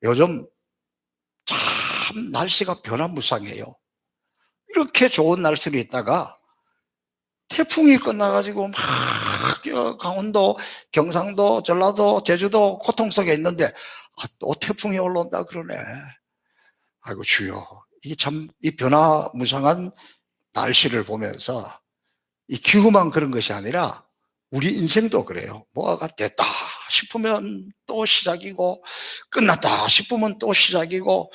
요즘 참 날씨가 변화무쌍해요. 이렇게 좋은 날씨로 있다가 태풍이 끝나가지고 막 강원도, 경상도, 전라도, 제주도 고통 속에 있는데 또 태풍이 올라온다 그러네. 아이고 주여, 이게 참 이 변화무쌍한 날씨를 보면서 이 기후만 그런 것이 아니라 우리 인생도 그래요. 뭐가 됐다 싶으면 또 시작이고, 끝났다 싶으면 또 시작이고,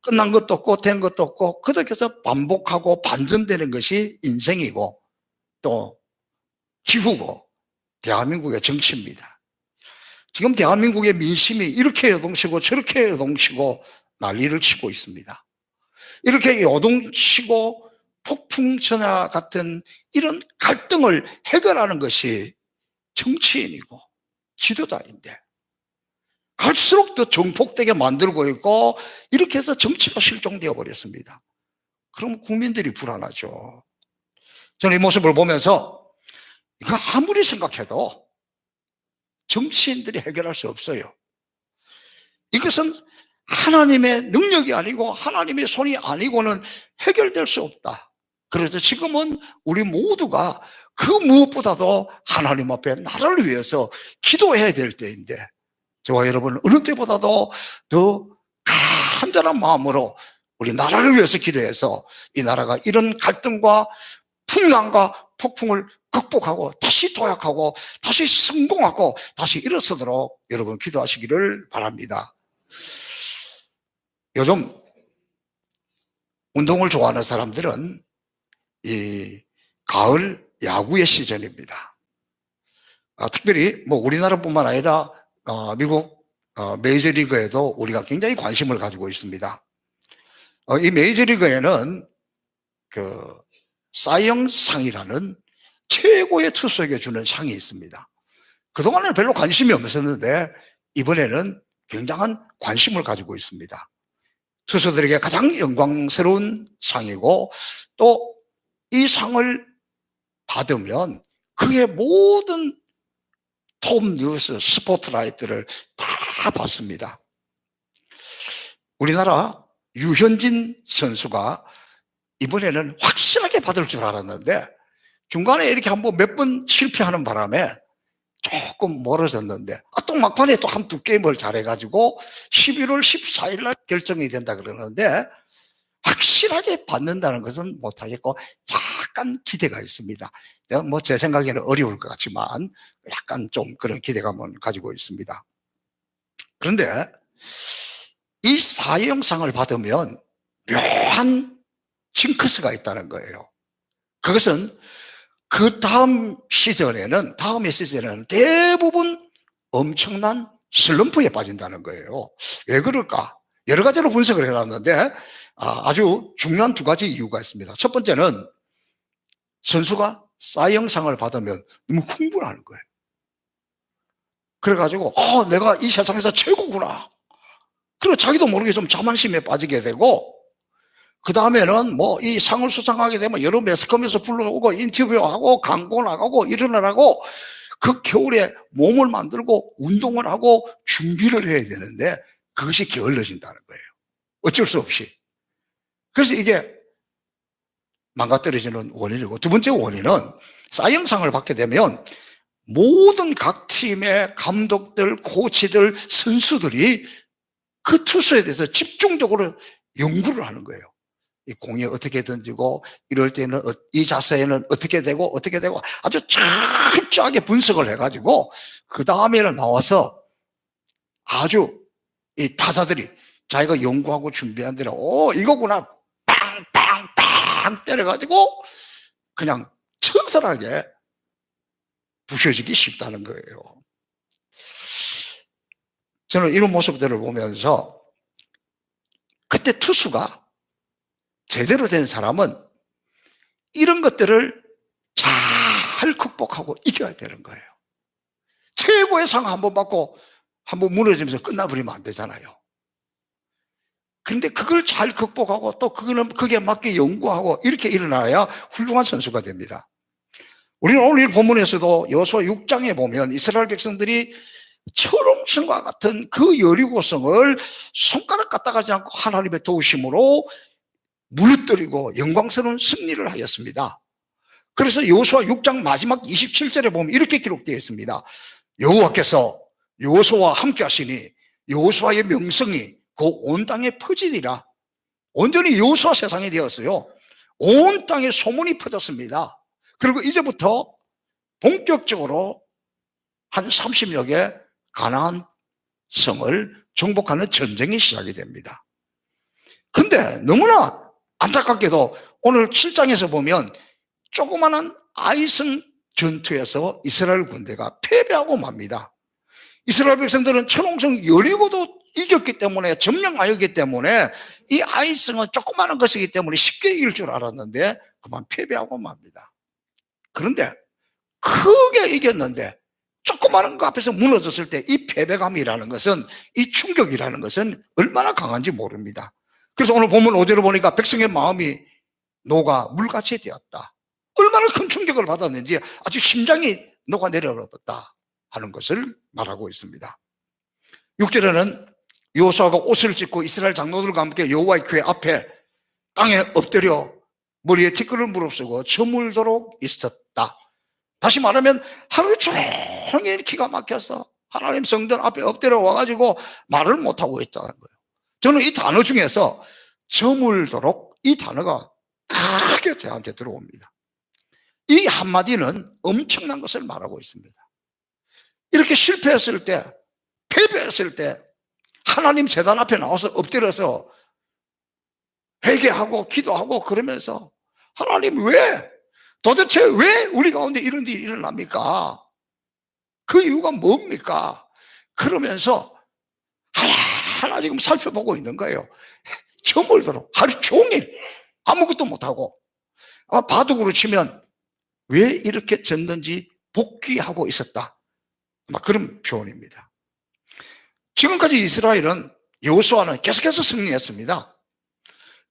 끝난 것도 없고 된 것도 없고, 그렇게 해서 반복하고 반전되는 것이 인생이고 또 기후고 대한민국의 정치입니다. 지금 대한민국의 민심이 이렇게 요동치고 저렇게 요동치고 난리를 치고 있습니다. 이렇게 요동치고 폭풍전야 같은 이런 갈등을 해결하는 것이 정치인이고 지도자인데, 갈수록 더 정폭되게 만들고 있고, 이렇게 해서 정치가 실종되어 버렸습니다. 그럼 국민들이 불안하죠. 저는 이 모습을 보면서 이거 아무리 생각해도 정치인들이 해결할 수 없어요. 이것은 하나님의 능력이 아니고 하나님의 손이 아니고는 해결될 수 없다. 그래서 지금은 우리 모두가 그 무엇보다도 하나님 앞에 나라를 위해서 기도해야 될 때인데, 저와 여러분은 어느 때보다도 더 간절한 마음으로 우리 나라를 위해서 기도해서 이 나라가 이런 갈등과 풍랑과 폭풍을 극복하고 다시 도약하고 다시 성공하고 다시 일어서도록 여러분 기도하시기를 바랍니다. 요즘 운동을 좋아하는 사람들은 이 가을 야구의 시즌입니다. 특별히 뭐 우리나라뿐만 아니라 미국 메이저리그에도 우리가 굉장히 관심을 가지고 있습니다. 이 메이저리그에는 그 사이영상이라는 최고의 투수에게 주는 상이 있습니다. 그동안은 별로 관심이 없었는데 이번에는 굉장한 관심을 가지고 있습니다. 투수들에게 가장 영광스러운 상이고, 또 이 상을 받으면 그의 모든 톱 뉴스 스포트라이트를 다 받습니다. 우리나라 유현진 선수가 이번에는 확실하게 받을 줄 알았는데 중간에 이렇게 한번 몇 번 실패하는 바람에 조금 멀어졌는데, 또 막판에 또 한두 게임을 잘해가지고 11월 14일 날 결정이 된다 그러는데, 확실하게 받는다는 것은 못하겠고 약간 기대가 있습니다. 뭐 제 생각에는 어려울 것 같지만 약간 좀 그런 기대감을 가지고 있습니다. 그런데 이 사형상을 받으면 묘한 징크스가 있다는 거예요. 그것은 그 다음의 시즌에는 대부분 엄청난 슬럼프에 빠진다는 거예요. 왜 그럴까? 여러 가지로 분석을 해놨는데 아주 중요한 두 가지 이유가 있습니다. 첫 번째는 선수가 사이영상을 받으면 너무 흥분하는 거예요. 그래가지고 내가 이 세상에서 최고구나. 그리고 자기도 모르게 좀 자만심에 빠지게 되고, 그 다음에는 뭐 이 상을 수상하게 되면 여러 매스컴에서 불러오고 인터뷰하고 광고 나가고 일어나라고 그 겨울에 몸을 만들고 운동을 하고 준비를 해야 되는데 그것이 게을러진다는 거예요. 어쩔 수 없이. 그래서 이게 망가뜨려지는 원인이고, 두 번째 원인은 사이영상을 받게 되면 모든 각 팀의 감독들, 코치들, 선수들이 그 투수에 대해서 집중적으로 연구를 하는 거예요. 이 공이 어떻게 던지고 이럴 때는 이 자세에는 어떻게 되고 아주 철저하게 분석을 해가지고 그 다음에는 나와서 아주 이 타자들이 자기가 연구하고 준비한 대로 이거구나 빵빵빵 때려가지고 그냥 처절하게 부셔지기 쉽다는 거예요. 저는 이런 모습들을 보면서 그때 투수가 제대로 된 사람은 이런 것들을 잘 극복하고 이겨야 되는 거예요. 최고의 상 한번 받고 한번 무너지면서 끝나버리면 안 되잖아요. 근데 그걸 잘 극복하고 또 그게 맞게 연구하고 이렇게 일어나야 훌륭한 선수가 됩니다. 우리는 오늘 본문에서도 여호수아 6장에 보면 이스라엘 백성들이 철옹성과 같은 그 여리고성을 손가락 까딱하지 않고 하나님의 도우심으로 무너뜨리고 영광스러운 승리를 하였습니다. 그래서 여호수아 6장 마지막 27절에 보면 이렇게 기록되어 있습니다. 여호와께서 여호수아와 함께 하시니 여호수아의 명성이 그 온 땅에 퍼지니라. 온전히 여호수아 세상이 되었어요. 온 땅에 소문이 퍼졌습니다. 그리고 이제부터 본격적으로 한 30여 개 가나안 성을 정복하는 전쟁이 시작이 됩니다. 근데 너무나 안타깝게도 오늘 7장에서 보면 조그마한 아이성 전투에서 이스라엘 군대가 패배하고 맙니다. 이스라엘 백성들은 철옹성 여리고도 이겼기 때문에, 점령하였기 때문에 이 아이성은 조그마한 것이기 때문에 쉽게 이길 줄 알았는데 그만 패배하고 맙니다. 그런데 크게 이겼는데 조그마한 거 앞에서 무너졌을 때 이 패배감이라는 것은, 이 충격이라는 것은 얼마나 강한지 모릅니다. 그래서 오늘 본문 5절을 보니까 백성의 마음이 녹아 물같이 되었다. 얼마나 큰 충격을 받았는지 아주 심장이 녹아내려버렸다 하는 것을 말하고 있습니다. 6절에는 여호수아가 옷을 찢고 이스라엘 장로들과 함께 여호와의 궤 앞에 땅에 엎드려 머리에 티끌을 무릅쓰고 저물도록 있었다. 다시 말하면 하루 종일 기가 막혀서 하나님 성전 앞에 엎드려 와가지고 말을 못하고 있다는 거예요. 저는 이 단어 중에서 저물도록, 이 단어가 크게 저한테 들어옵니다. 이 한마디는 엄청난 것을 말하고 있습니다. 이렇게 실패했을 때, 패배했을 때 하나님 제단 앞에 나와서 엎드려서 회개하고 기도하고 그러면서 하나님 도대체 왜 우리 가운데 이런 일이 일어납니까? 그 이유가 뭡니까? 그러면서 하나하나 지금 살펴보고 있는 거예요. 저물도록 하루 종일 아무것도 못하고, 바둑으로 치면 왜 이렇게 졌는지 복귀하고 있었다, 그런 표현입니다. 지금까지 이스라엘은, 여호수아는 계속해서 승리했습니다.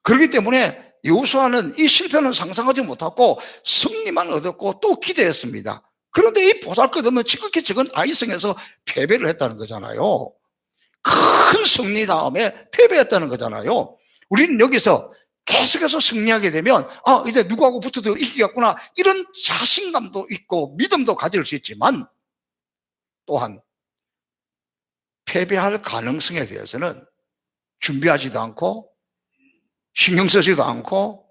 그렇기 때문에 여호수아는 이 실패는 상상하지 못하고 승리만 얻었고 또 기대했습니다. 그런데 이 보잘것없는 지극히 적은 아이성에서 패배를 했다는 거잖아요. 큰 승리 다음에 패배했다는 거잖아요. 우리는 여기서 계속해서 승리하게 되면 이제 누구하고 붙어도 이기겠구나, 이런 자신감도 있고 믿음도 가질 수 있지만, 또한 패배할 가능성에 대해서는 준비하지도 않고 신경 쓰지도 않고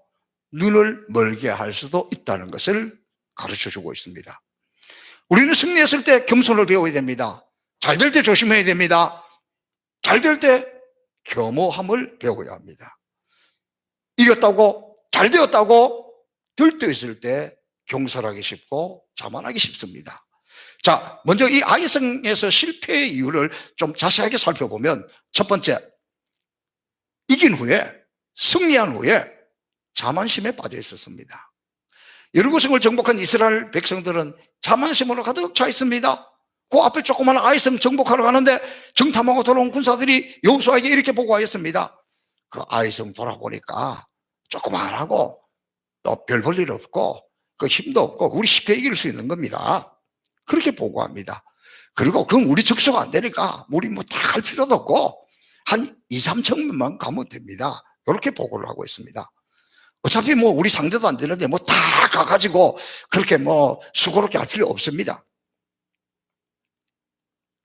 눈을 멀게 할 수도 있다는 것을 가르쳐주고 있습니다. 우리는 승리했을 때 겸손을 배워야 됩니다. 잘 될 때 조심해야 됩니다. 잘 될 때 겸허함을 배워야 합니다. 이겼다고, 잘 되었다고 들떠있을 때 경솔하기 쉽고 자만하기 쉽습니다. 자, 먼저 이 아이성에서 실패의 이유를 좀 자세하게 살펴보면, 첫 번째, 이긴 후에, 승리한 후에 자만심에 빠져 있었습니다. 여리고성을 정복한 이스라엘 백성들은 자만심으로 가득 차 있습니다. 그 앞에 조그마한 아이성 정복하러 가는데 정탐하고 돌아온 군사들이 여호수아에게 이렇게 보고하였습니다. 그 아이성 돌아보니까 조그만하고 또 별 볼 일 없고 그 힘도 없고 우리 쉽게 이길 수 있는 겁니다. 그렇게 보고합니다. 그리고 그건 우리 적수가 안 되니까 우리 다 갈 필요도 없고 한 2, 3천명만 가면 됩니다. 이렇게 보고를 하고 있습니다. 어차피 우리 상대도 안 되는데 다 가가지고 그렇게 수고롭게 할 필요 없습니다.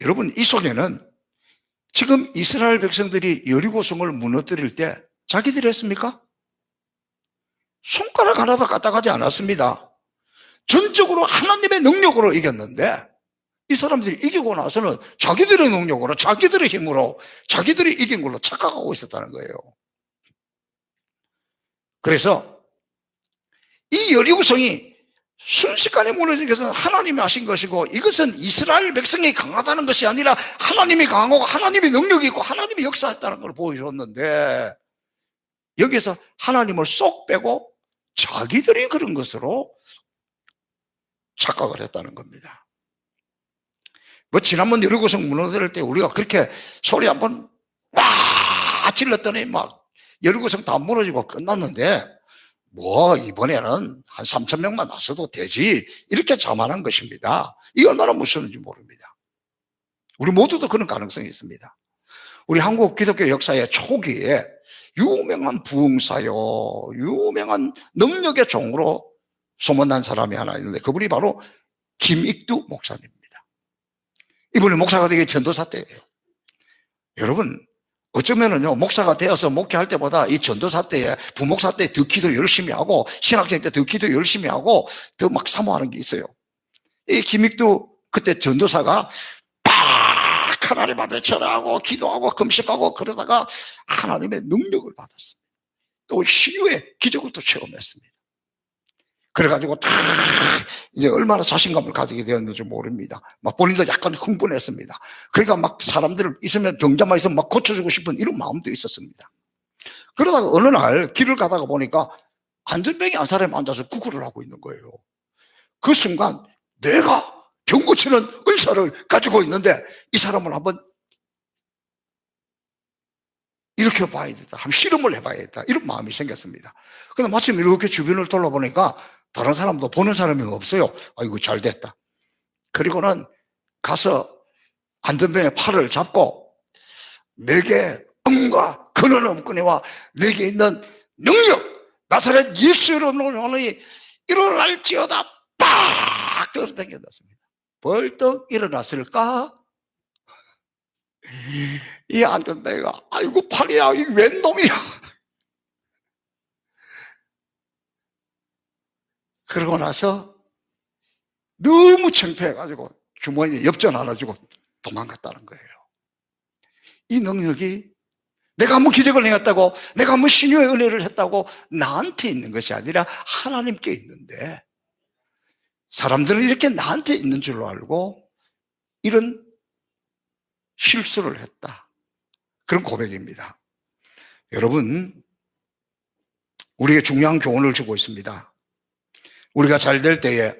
여러분, 이 속에는 지금 이스라엘 백성들이 여리고성을 무너뜨릴 때 자기들이 했습니까? 손가락 하나도 까딱하지 않았습니다. 전적으로 하나님의 능력으로 이겼는데, 이 사람들이 이기고 나서는 자기들의 능력으로, 자기들의 힘으로, 자기들이 이긴 걸로 착각하고 있었다는 거예요. 그래서 이 여리고성이 순식간에 무너진 것은 하나님이 하신 것이고, 이것은 이스라엘 백성이 강하다는 것이 아니라 하나님이 강하고 하나님의 능력이 있고 하나님이 역사했다는 걸 보여줬는데, 여기서 하나님을 쏙 빼고 자기들이 그런 것으로 착각을 했다는 겁니다. 지난번 여리고성 무너뜨릴 때 우리가 그렇게 소리 한번 와 질렀더니 여리고성 다 무너지고 끝났는데, 이번에는 한 3,000명만 나서도 되지, 이렇게 자만한 것입니다. 이게 얼마나 무서운지 모릅니다. 우리 모두도 그런 가능성이 있습니다. 우리 한국 기독교 역사의 초기에 유명한 부흥사요, 유명한 능력의 종으로 소문난 사람이 하나 있는데 그분이 바로 김익두 목사님입니다. 이분이 목사가 되기 전도사 때예요. 여러분, 어쩌면은요, 목사가 되어서 목회할 때보다 이 전도사 때에, 부목사 때 더 기도 열심히 하고, 신학생 때 더 기도 열심히 하고, 더 막 사모하는 게 있어요. 이 김익두 그때 전도사가 막 하나님 앞에 절하고, 기도하고, 금식하고, 그러다가 하나님의 능력을 받았습니다. 또 신유의 기적을 또 체험했습니다. 그래가지고 다 이제 얼마나 자신감을 가지게 되었는지 모릅니다. 막 본인도 약간 흥분했습니다. 그러니까 막 사람들 있으면 병자만 있으면 막 고쳐주고 싶은 이런 마음도 있었습니다. 그러다가 어느 날 길을 가다가 보니까 안전병이 한 사람이 앉아서 구걸을 하고 있는 거예요. 그 순간 내가 병 고치는 은사를 가지고 있는데 이 사람을 한번 이렇게 봐야겠다, 한번 실험을 해봐야겠다, 이런 마음이 생겼습니다. 근데 마침 이렇게 주변을 돌아보니까 다른 사람도 보는 사람이 없어요. 아이고 잘 됐다. 그리고는 가서 안전병의 팔을 잡고 내게 응과 근원 없거니와 내게 있는 능력 나사렛 예수 이름으로 일어날지어다 빡 떨어당겨놨습니다. 벌떡 일어났을까? 이 안전병이가 아이고 팔이야, 이 웬 놈이야. 그러고 나서 너무 창피해가지고 주머니에 엽전 하나 주고 도망갔다는 거예요. 이 능력이 내가 한번 기적을 행했다고, 내가 한번 신유의 은혜를 했다고 나한테 있는 것이 아니라 하나님께 있는데, 사람들은 이렇게 나한테 있는 줄로 알고 이런 실수를 했다. 그런 고백입니다. 여러분, 우리에게 중요한 교훈을 주고 있습니다. 우리가 잘 될 때에,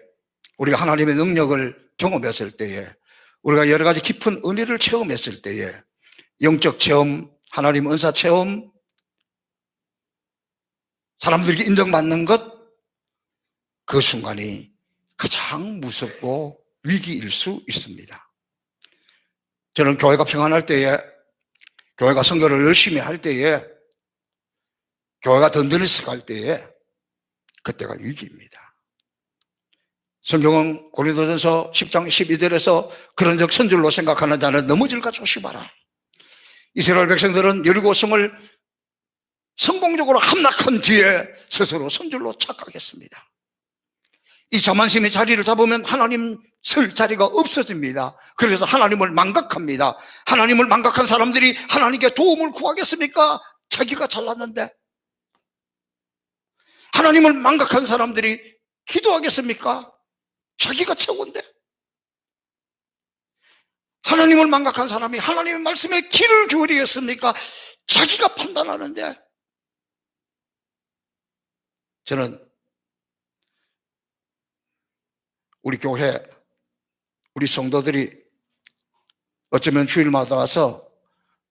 우리가 하나님의 능력을 경험했을 때에, 우리가 여러 가지 깊은 은혜를 체험했을 때에, 영적 체험, 하나님 은사 체험, 사람들에게 인정받는 것, 그 순간이 가장 무섭고 위기일 수 있습니다. 저는 교회가 평안할 때에, 교회가 선교를 열심히 할 때에, 교회가 든든히 갈 때에 그때가 위기입니다. 성경은 고린도전서 10장 12절에서 그런 적 선줄로 생각하는 자는 넘어질까 조심하라. 이스라엘 백성들은 여리고성을 성공적으로 함락한 뒤에 스스로 선줄로 착각했습니다. 이 자만심의 자리를 잡으면 하나님 쓸 자리가 없어집니다. 그래서 하나님을 망각합니다. 하나님을 망각한 사람들이 하나님께 도움을 구하겠습니까? 자기가 잘났는데. 하나님을 망각한 사람들이 기도하겠습니까? 자기가 최고인데. 하나님을 망각한 사람이 하나님의 말씀에 귀를 기울이겠습니까? 자기가 판단하는데. 저는 우리 교회, 우리 성도들이 어쩌면 주일마다 와서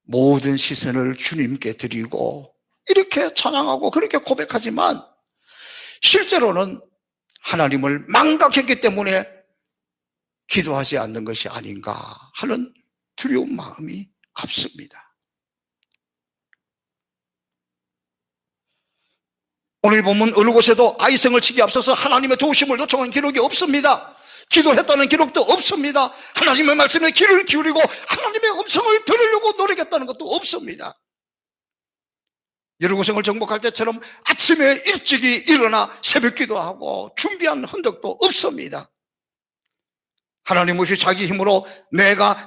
모든 시선을 주님께 드리고 이렇게 찬양하고 그렇게 고백하지만 실제로는 하나님을 망각했기 때문에 기도하지 않는 것이 아닌가 하는 두려운 마음이 앞섭니다. 오늘 보면 어느 곳에도 아이성을 치기 앞서서 하나님의 도우심을 요청한 기록이 없습니다. 기도했다는 기록도 없습니다. 하나님의 말씀에 귀를 기울이고 하나님의 음성을 들으려고 노력했다는 것도 없습니다. 여리고성을 정복할 때처럼 아침에 일찍이 일어나 새벽 기도하고 준비한 흔적도 없습니다. 하나님 없이 자기 힘으로 내가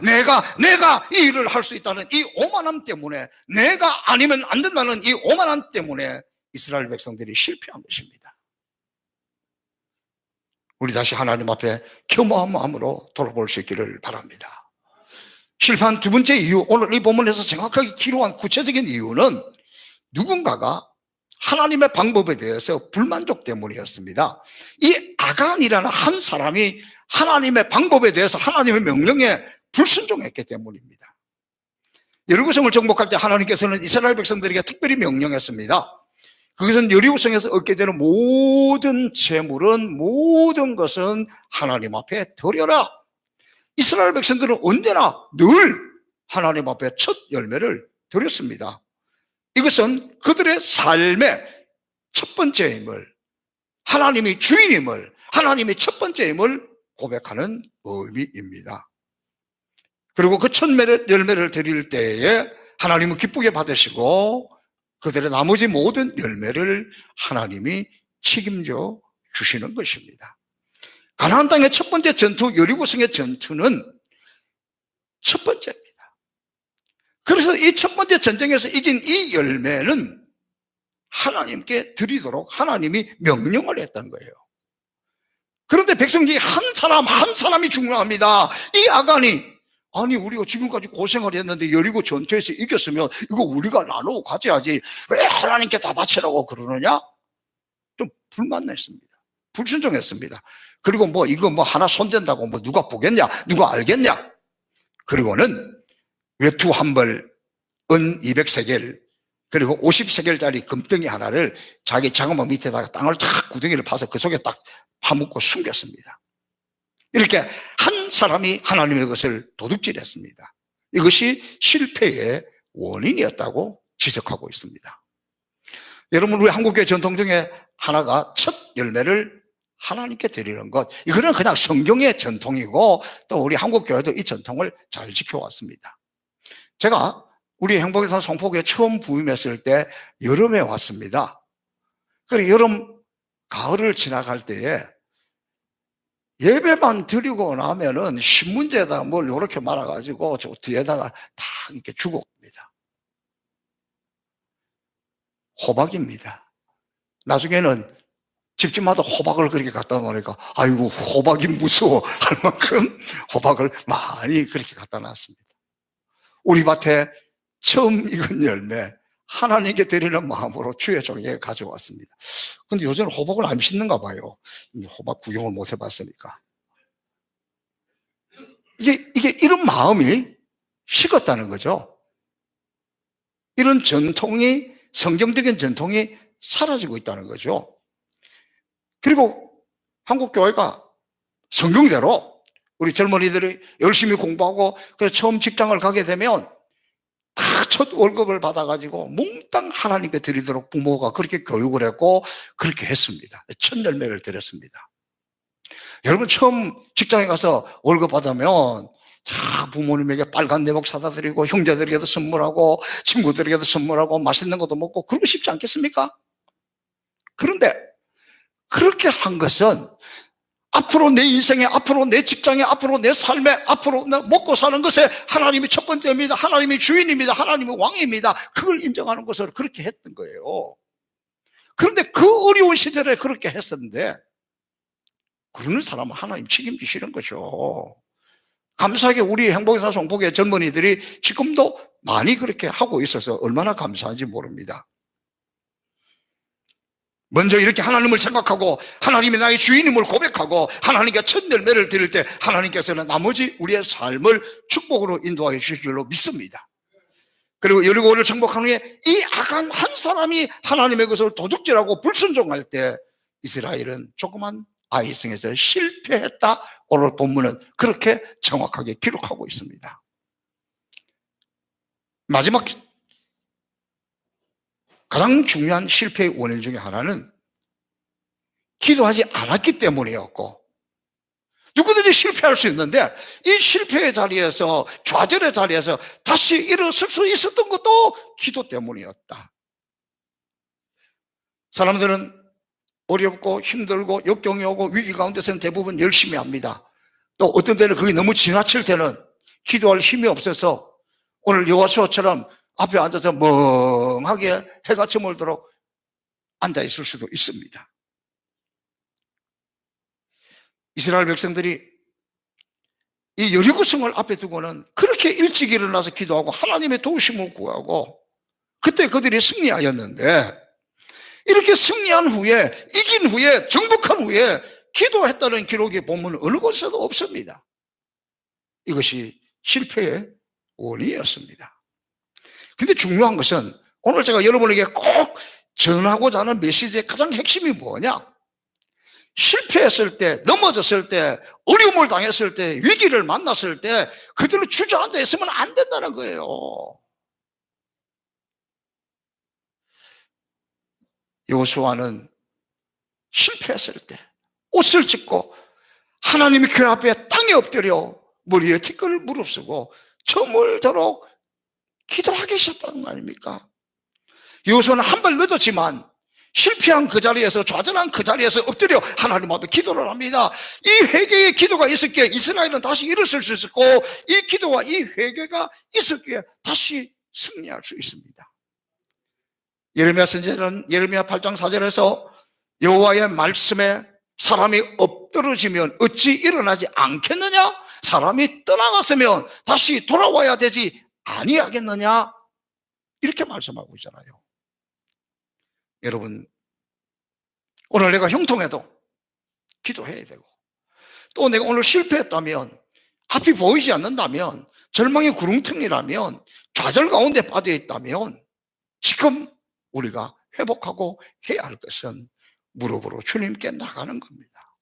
이 일을 할 수 있다는 이 오만함 때문에, 내가 아니면 안 된다는 이 오만함 때문에 이스라엘 백성들이 실패한 것입니다. 우리 다시 하나님 앞에 겸허한 마음으로 돌아볼 수 있기를 바랍니다. 실패한 두 번째 이유, 오늘 이 본문에서 정확하게 기록한 구체적인 이유는 누군가가 하나님의 방법에 대해서 불만족 때문이었습니다. 이 아간이라는 한 사람이 하나님의 방법에 대해서 하나님의 명령에 불순종했기 때문입니다. 여리고성을 정복할 때 하나님께서는 이스라엘 백성들에게 특별히 명령했습니다. 그것은 여리고성에서 얻게 되는 모든 재물은, 모든 것은 하나님 앞에 드려라. 이스라엘 백성들은 언제나 늘 하나님 앞에 첫 열매를 드렸습니다. 이것은 그들의 삶의 첫 번째임을, 하나님이 주인임을, 하나님이 첫 번째임을 고백하는 의미입니다. 그리고 그 첫 열매를 드릴 때에 하나님은 기쁘게 받으시고 그들의 나머지 모든 열매를 하나님이 책임져 주시는 것입니다. 가나안 땅의 첫 번째 전투, 여리고성의 전투는 첫 번째입니다. 그래서 이 첫 번째 전쟁에서 이긴 이 열매는 하나님께 드리도록 하나님이 명령을 했던 거예요. 그런데 백성 중에 한 사람이 중요합니다. 이 아간이, 아니 우리가 지금까지 고생을 했는데 여리고 전투에서 이겼으면 이거 우리가 나누고 가져야지, 왜 하나님께 다 바치라고 그러느냐? 좀 불만냈습니다. 불순종했습니다. 그리고 이거 하나 손댄다고 누가 보겠냐, 누가 알겠냐? 그리고는 외투 한 벌, 은 200세겔, 그리고 50세겔짜리 금덩이 하나를 자기 장엄한 밑에다가 땅을 탁 구덩이를 파서 그 속에 딱 파묻고 숨겼습니다. 이렇게 한 사람이 하나님의 것을 도둑질했습니다. 이것이 실패의 원인이었다고 지적하고 있습니다. 여러분, 우리 한국교회 전통 중에 하나가 첫 열매를 하나님께 드리는 것, 이거는 그냥 성경의 전통이고 또 우리 한국교회도 이 전통을 잘 지켜왔습니다. 제가 우리 행복에서 성포교회 처음 부임했을 때 여름에 왔습니다. 그리고 여름, 가을을 지나갈 때에 예배만 드리고 나면은 신문지에다가 뭘 이렇게 말아가지고 저 뒤에다가 다 이렇게 주고 옵니다. 호박입니다. 나중에는 집집마다 호박을 그렇게 갖다 놓으니까 아이고 호박이 무서워 할 만큼 호박을 많이 그렇게 갖다 놨습니다. 우리 밭에 처음 익은 열매 하나님께 드리는 마음으로 주의 종에게 가져왔습니다. 근데 요즘은 호박을 안 심는가 봐요. 호박 구경을 못 해봤으니까. 이게 이런 마음이 식었다는 거죠. 이런 전통이, 성경적인 전통이 사라지고 있다는 거죠. 그리고 한국교회가 성경대로 우리 젊은이들이 열심히 공부하고 그래서 처음 직장을 가게 되면 다 첫 월급을 받아가지고 몽땅 하나님께 드리도록 부모가 그렇게 교육을 했고 그렇게 했습니다. 첫 열매를 드렸습니다. 여러분, 처음 직장에 가서 월급 받으면 다 부모님에게 빨간 내복 사다 드리고 형제들에게도 선물하고 친구들에게도 선물하고 맛있는 것도 먹고 그러고 싶지 않겠습니까? 그런데 그렇게 한 것은 앞으로 내 인생에, 앞으로 내 직장에, 앞으로 내 삶에, 앞으로 먹고 사는 것에 하나님이 첫 번째입니다. 하나님이 주인입니다. 하나님이 왕입니다. 그걸 인정하는 것으로 그렇게 했던 거예요. 그런데 그 어려운 시절에 그렇게 했었는데 그러는 사람은 하나님 책임지시는 거죠. 감사하게 우리 행복사 성포교회 젊은이들이 지금도 많이 그렇게 하고 있어서 얼마나 감사한지 모릅니다. 먼저 이렇게 하나님을 생각하고 하나님이 나의 주인임을 고백하고 하나님께 첫 열매를 드릴 때 하나님께서는 나머지 우리의 삶을 축복으로 인도하여 주실 줄로 믿습니다. 그리고 여리고를 정복한 후에 이 악한 한 사람이 하나님의 것을 도둑질하고 불순종할 때 이스라엘은 조그만 아이성에서 실패했다. 오늘 본문은 그렇게 정확하게 기록하고 있습니다. 마지막 가장 중요한 실패의 원인 중에 하나는 기도하지 않았기 때문이었고, 누구든지 실패할 수 있는데 이 실패의 자리에서, 좌절의 자리에서 다시 일어설 수 있었던 것도 기도 때문이었다. 사람들은 어렵고 힘들고 역경이 오고 위기 가운데서는 대부분 열심히 합니다. 또 어떤 때는 그게 너무 지나칠 때는 기도할 힘이 없어서 오늘 여호수아처럼 앞에 앉아서 멍하게 해가 저물도록 앉아있을 수도 있습니다. 이스라엘 백성들이 이 여리고성을 앞에 두고는 그렇게 일찍 일어나서 기도하고 하나님의 도우심을 구하고 그때 그들이 승리하였는데, 이렇게 승리한 후에, 이긴 후에, 정복한 후에 기도했다는 기록이 본문 어느 곳에도 없습니다. 이것이 실패의 원인이었습니다. 근데 중요한 것은 오늘 제가 여러분에게 꼭 전하고자 하는 메시지의 가장 핵심이 뭐냐? 실패했을 때, 넘어졌을 때, 어려움을 당했을 때, 위기를 만났을 때 그대로 주저앉아 있으면 안 된다는 거예요. 여호수아는 실패했을 때 옷을 찢고 하나님이 그 앞에 땅에 엎드려 머리에 티끌을 무릅쓰고 저물도록 기도하기 시작했다는 거 아닙니까? 여호수아는 한 발 늦었지만 실패한 그 자리에서, 좌절한 그 자리에서 엎드려 하나님 앞에 기도를 합니다. 이 회개의 기도가 있었기에 이스라엘은 다시 일어설 수 있었고, 이 기도와 이 회개가 있었기에 다시 승리할 수 있습니다. 예레미야 선지자는 예레미야 8장 4절에서 여호와의 말씀에 사람이 엎드러지면 어찌 일어나지 않겠느냐? 사람이 떠나갔으면 다시 돌아와야 되지 아니하겠느냐? 이렇게 말씀하고 있잖아요. 여러분, 오늘 내가 형통해도 기도해야 되고, 또 내가 오늘 실패했다면, 앞이 보이지 않는다면, 절망의 구렁텅이라면, 좌절 가운데 빠져 있다면 지금 우리가 회복하고 해야 할 것은 무릎으로 주님께 나가는 겁니다.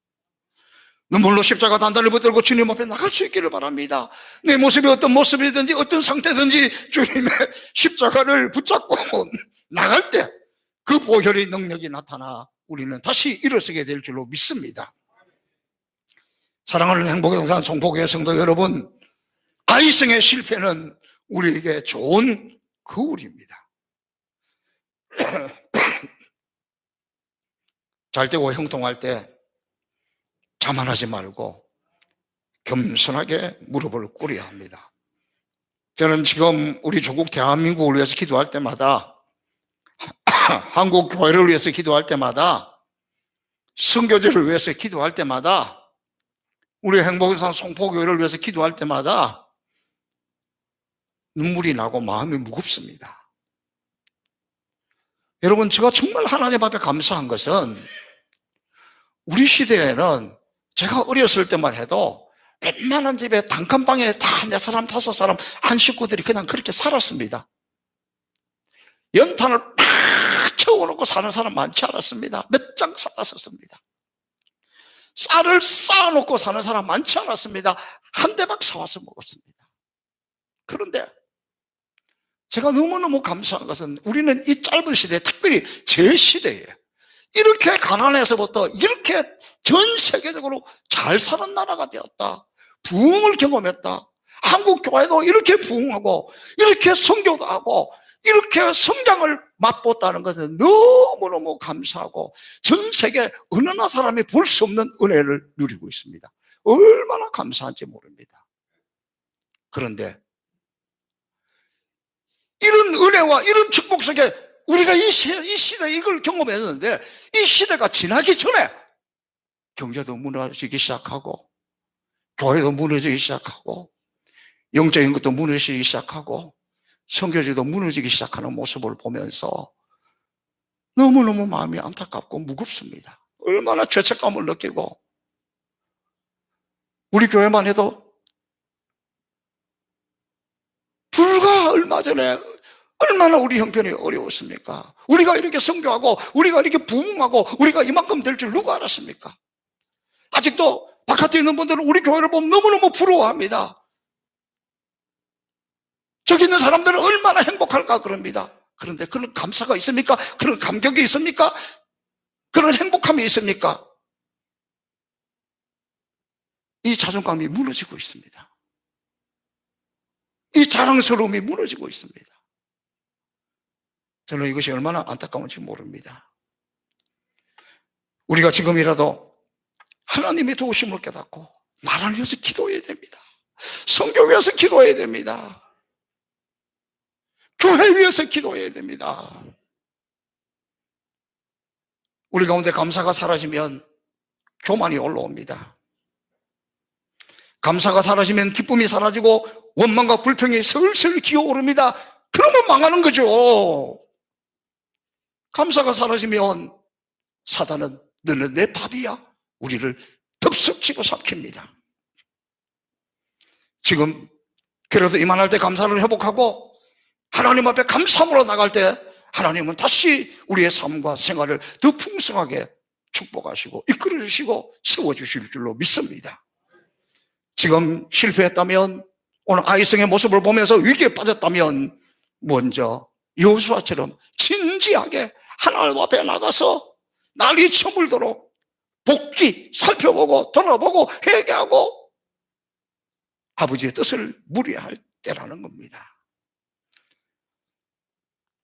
눈물로 십자가 단단히 붙들고 주님 앞에 나갈 수 있기를 바랍니다. 내 모습이 어떤 모습이든지 어떤 상태든지 주님의 십자가를 붙잡고 나갈 때 그 보혈의 능력이 나타나 우리는 다시 일어서게 될 줄로 믿습니다. 사랑하는 행복의 동산 송포교회 성도 여러분, 아이성의 실패는 우리에게 좋은 거울입니다. 잘 되고 형통할 때 자만하지 말고 겸손하게 무릎을 꿇어야 합니다. 저는 지금 우리 조국 대한민국을 위해서 기도할 때마다, 한국 교회를 위해서 기도할 때마다, 선교제를 위해서 기도할 때마다, 우리 행복산 송포교회를 위해서 기도할 때마다 눈물이 나고 마음이 무겁습니다. 여러분, 제가 정말 하나님 앞에 감사한 것은 우리 시대에는 제가 어렸을 때만 해도 웬만한 집에 단칸방에 다 4사람, 5사람, 한 식구들이 그냥 그렇게 살았습니다. 연탄을 팍 채워놓고 사는 사람 많지 않았습니다. 몇 장 사다 썼습니다. 쌀을 쌓아놓고 사는 사람 많지 않았습니다. 한 대박 사와서 먹었습니다. 그런데 제가 너무너무 감사한 것은 우리는 이 짧은 시대에, 특별히 제 시대에 이렇게 가난해서부터 이렇게 전 세계적으로 잘 사는 나라가 되었다. 부흥을 경험했다. 한국 교회도 이렇게 부흥하고 이렇게 선교도 하고 이렇게 성장을 맛봤다는 것은 너무너무 감사하고 전 세계 어느 나라 사람이 볼 수 없는 은혜를 누리고 있습니다. 얼마나 감사한지 모릅니다. 그런데 이런 은혜와 이런 축복 속에 우리가 이 시대에 이걸 경험했는데, 이 시대가 지나기 전에 경제도 무너지기 시작하고 교회도 무너지기 시작하고 영적인 것도 무너지기 시작하고 선교제도 무너지기 시작하는 모습을 보면서 너무너무 마음이 안타깝고 무겁습니다. 얼마나 죄책감을 느끼고, 우리 교회만 해도 불과 얼마 전에 얼마나 우리 형편이 어려웠습니까? 우리가 이렇게 선교하고 우리가 이렇게 부흥하고 우리가 이만큼 될 줄 누가 알았습니까? 아직도 바깥에 있는 분들은 우리 교회를 보면 너무너무 부러워합니다. 저기 있는 사람들은 얼마나 행복할까 그럽니다. 그런데 그런 감사가 있습니까? 그런 감격이 있습니까? 그런 행복함이 있습니까? 이 자존감이 무너지고 있습니다. 이 자랑스러움이 무너지고 있습니다. 저는 이것이 얼마나 안타까운지 모릅니다. 우리가 지금이라도 하나님의 도우심을 깨닫고 나라를 위해서 기도해야 됩니다. 성경 위해서 기도해야 됩니다. 교회 위해서 기도해야 됩니다. 우리 가운데 감사가 사라지면 교만이 올라옵니다. 감사가 사라지면 기쁨이 사라지고 원망과 불평이 슬슬 기어오릅니다. 그러면 망하는 거죠. 감사가 사라지면 사단은 너는 내 밥이야, 우리를 덥석치고 삼킵니다. 지금 그래도 이만할 때 감사를 회복하고 하나님 앞에 감사함으로 나갈 때 하나님은 다시 우리의 삶과 생활을 더 풍성하게 축복하시고 이끌어 주시고 세워주실 줄로 믿습니다. 지금 실패했다면, 오늘 아이성의 모습을 보면서 위기에 빠졌다면 먼저 여호수아처럼 진지하게 하나님 앞에 나가서 날이 저물도록 복귀 살펴보고 돌아보고 회개하고 아버지의 뜻을 물어야 할 때라는 겁니다.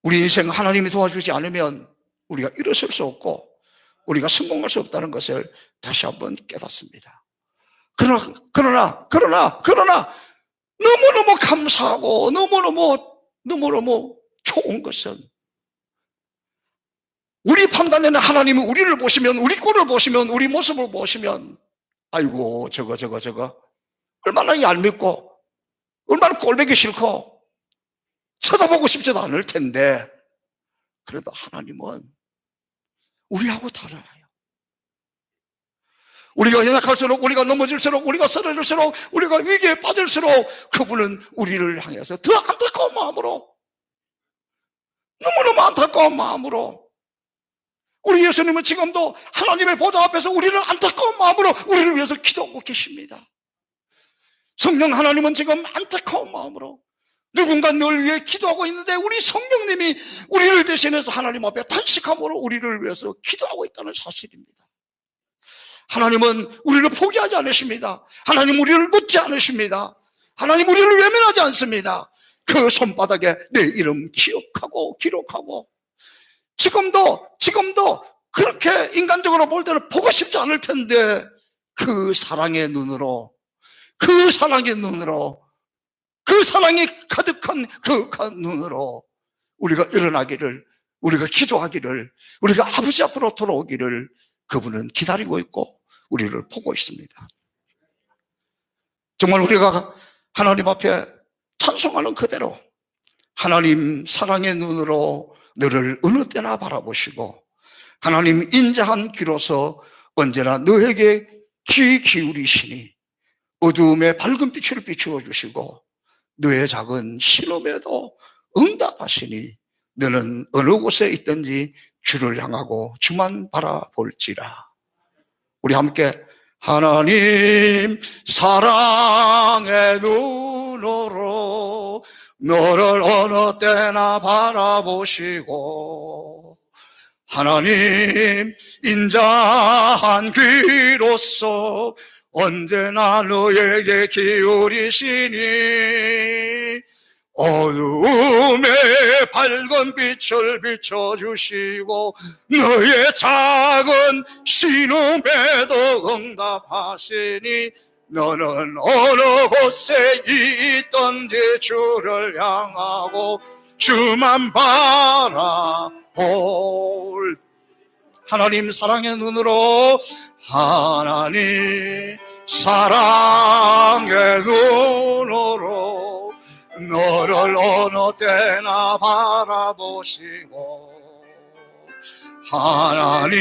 우리 인생 하나님이 도와주지 않으면 우리가 일어설 수 없고 우리가 성공할 수 없다는 것을 다시 한번 깨닫습니다. 그러나 너무너무 감사하고 너무너무 좋은 것은, 우리 판단에는 하나님이 우리를 보시면, 우리 꼴을 보시면, 우리 모습을 보시면 아이고 저거 얼마나 얄밉고 얼마나 꼴보기 싫고 쳐다보고 싶지도 않을 텐데, 그래도 하나님은 우리하고 달라요. 우리가 연약할수록, 우리가 넘어질수록, 우리가 쓰러질수록, 우리가 위기에 빠질수록 그분은 우리를 향해서 더 안타까운 마음으로, 너무너무 안타까운 마음으로, 우리 예수님은 지금도 하나님의 보좌 앞에서 우리를 안타까운 마음으로 우리를 위해서 기도하고 계십니다. 성령 하나님은 지금 안타까운 마음으로 누군가 널 위해 기도하고 있는데, 우리 성령님이 우리를 대신해서 하나님 앞에 탄식함으로 우리를 위해서 기도하고 있다는 사실입니다. 하나님은 우리를 포기하지 않으십니다. 하나님 우리를 놓지 않으십니다. 하나님 우리를 외면하지 않습니다. 그 손바닥에 내 이름 기억하고 기록하고, 지금도 그렇게 인간적으로 볼 때는 보고 싶지 않을 텐데, 그 사랑의 눈으로, 그 사랑이 가득한 그 눈으로 우리가 일어나기를, 우리가 기도하기를, 우리가 아버지 앞으로 돌아오기를 그분은 기다리고 있고 우리를 보고 있습니다. 정말 우리가 하나님 앞에 찬송하는 그대로 하나님 사랑의 눈으로 너를 어느 때나 바라보시고, 하나님 인자한 귀로서 언제나 너에게 귀 기울이시니 어두움에 밝은 빛을 비추어 주시고 너의 작은 신음에도 응답하시니 너는 어느 곳에 있든지 주를 향하고 주만 바라볼지라. 우리 함께 하나님 사랑의 눈으로 너를 어느 때나 바라보시고, 하나님 인자한 귀로서 언제나 너에게 기울이시니 어두움에 밝은 빛을 비춰주시고 너의 작은 신음에도 응답하시니 너는 어느 곳에 있든지 주를 향하고 주만 바라볼. 하나님 사랑의 눈으로, 하나님 사랑의 눈으로 너를 어느 때나 바라보시고, 하나님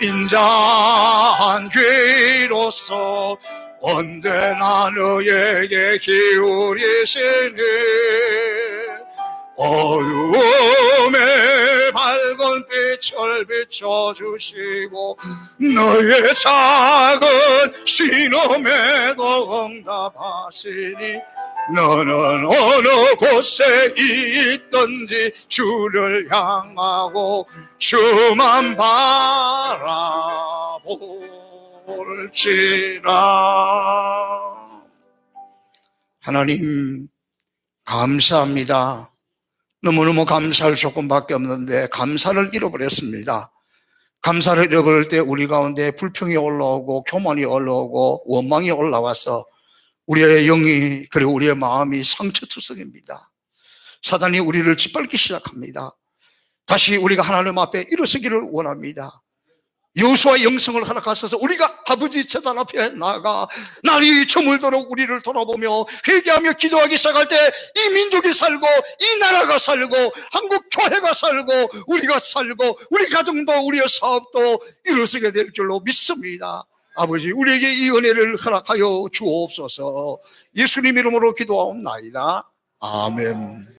인자한 귀로서 언제나 너에게 기울이시니 어두움에 밝은 빛을 비춰주시고 너의 작은 신음에도 응답하시니 너는 어느 곳에 있든지 주를 향하고 주만 바라볼지라. 하나님 감사합니다. 너무너무 감사할 조건밖에 없는데 감사를 잃어버렸습니다. 감사를 잃어버릴 때 우리 가운데 불평이 올라오고 교만이 올라오고 원망이 올라와서 우리의 영이, 그리고 우리의 마음이 상처투성입니다. 사단이 우리를 짓밟기 시작합니다. 다시 우리가 하나님 앞에 일어서기를 원합니다. 여호수아의 영성을 허락하셔서 우리가 아버지 제단 앞에 나가 날이 저물도록 우리를 돌아보며 회개하며 기도하기 시작할 때 이 민족이 살고 이 나라가 살고 한국 교회가 살고 우리가 살고 우리 가정도 우리의 사업도 일어서게 될 줄로 믿습니다. 아버지 우리에게 이 은혜를 허락하여 주옵소서. 예수님 이름으로 기도하옵나이다. 아멘.